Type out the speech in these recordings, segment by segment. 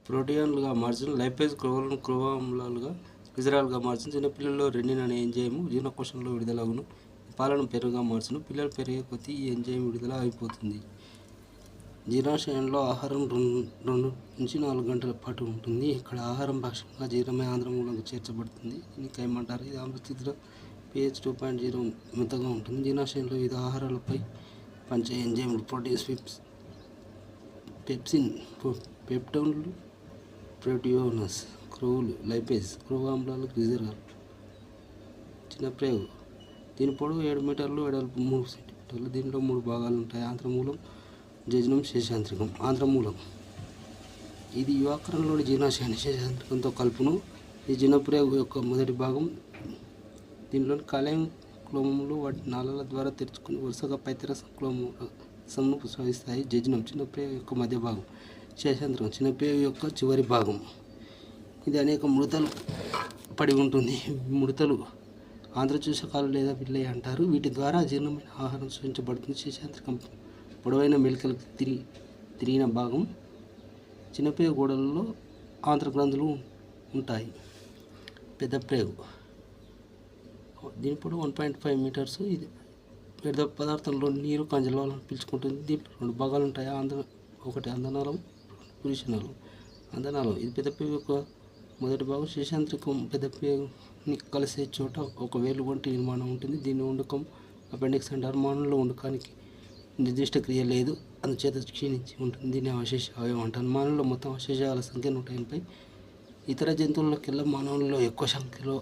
ప్రోటీన్లుగా మార్చిన లైపేజ్ క్రోలను క్రోవామ్లాలుగా గ్లిజరాల్గా మార్చిన చిన్నపిల్లల్లో రెన్నిన్ అనే ఎంజైము జీర్ణకోశంలో విడుదలగును. పాలను పెరుగుగా మార్చును. పిల్లలు పెరిగే కొద్దీ ఈ ఎంజైమ్ విడుదల అయిపోతుంది. జీర్ణాశయంలో ఆహారం 2-4 గంటల పాటు ఉంటుంది. ఇక్కడ ఆహారం భాగంగా జీర్ణమై ఆంధ్రమూలంగా చేర్చబడుతుంది. దీన్ని కైమంటారు. ఇది ఆమ్లస్థితిలో pH 2.0 మెత్తగా ఉంటుంది. జీర్ణాశయంలో వివిధ ఆహారాలపై పంచే ఎంజైమ్లు ప్రోటీన్స్, పెప్సిన్, పెప్టోన్లు, ప్రోటియోనస్, క్రోవులు, లైపేజ్, క్రోవామ్లాలు, గ్లిజరాల్. చిన్న ప్రేగు. దీని పొడవు 7 మీటర్లు, వెడల్పు 3 సెంటీమీటర్లు. దీనిలో 3 భాగాలు ఉంటాయి: ఆంత్రమూలం, జజనం, శేషాంత్రికం. ఆంత్రమూలం ఇది యువాకరంలోని జీర్ణాశయాన్ని శేషాంత్రికంతో కలుపును. ఇది చిన్నప్రేగు యొక్క మొదటి భాగం. దీనిలోని కాలేయం క్లోమములు వాటి నాళాల ద్వారా తెరుచుకుని వరుసగా పైత్యరసం, క్లోమరసంను స్రవిస్తాయి. జజనం చిన్నప్రేగు యొక్క మధ్య భాగం. శేషాంత్రికం చిన్నప్రేగు యొక్క చివరి భాగం. ఇది అనేక ముడతలు పడి ఉంటుంది. ముడతలు ఆంత్రచూషకాలు లేదా విల్లై అంటారు. వీటి ద్వారా జీర్ణమైన ఆహారం శోషించబడుతుంది. శేషాంత్రికం పొడవైన మెలికలకు తిరిగిన భాగం. చిన్నప్రేగు గోడలలో ఆంత్రగ్రంథులు ఉంటాయి. పెద్ద ప్రేగు. దీని పొడవు 1.5 మీటర్స్. ఇది వ్యర్థ పదార్థంలో నీరు, కణజాలాలను పీల్చుకుంటుంది. దీంట్లో 2 భాగాలు ఉంటాయి: ఒకటి అందనాళం, పురీషనాళం. అందనాళం ఇది పెద్ద ప్రేగు యొక్క మొదటి భాగం. శేషాంత్రికం పెద్ద ప్రేగుని కలిసే చోట ఒక వేలు వంటి నిర్మాణం ఉంటుంది. దీన్ని ఉండుకం, అపెండిక్స్ అంటారు. మానవుల్లో ఉండుకానికి నిర్దిష్ట క్రియ లేదు, అందుచేత క్షీణించి ఉంటుంది. దీన్ని అవశేష అవయవం అంటారు. మానవుల్లో మొత్తం అవశేషాల సంఖ్య 180. ఇతర జంతువులకెల్లా మానవుల్లో ఎక్కువ సంఖ్యలో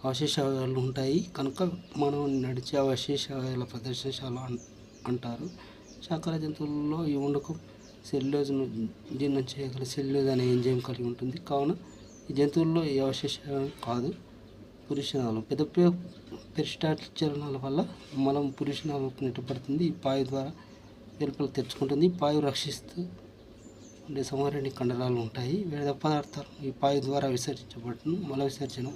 అవశేష అవయవాలు ఉంటాయి కనుక మానవుని నడిచే అవశేష అవయవాల ప్రదర్శనశాల అంటారు. శాకాహార జంతువుల్లో ఈ ఉండుకం సెల్యులోజ్ను జీర్ణం చేయగల సెల్యులోజ్ అనే ఎంజైమ్ కలిగి ఉంటుంది. కావున ఈ జంతువుల్లో ఈ అవశేష కాదు. పురీషనాళం పెద్ద ప్రేగు పెరిస్టాల్టిక్ చలనాల వల్ల మలం పురీషనాళంకు నెట్టబడుతుంది. ఈ పాయు ద్వారా వెలుపల తెరుచుకుంటుంది. పాయు రక్షిస్తూ ఉండే సంవరణి కండరాలు ఉంటాయి. వ్యర్థ పదార్థాలు ఈ పాయు ద్వారా విసర్జించబడును. మల విసర్జనం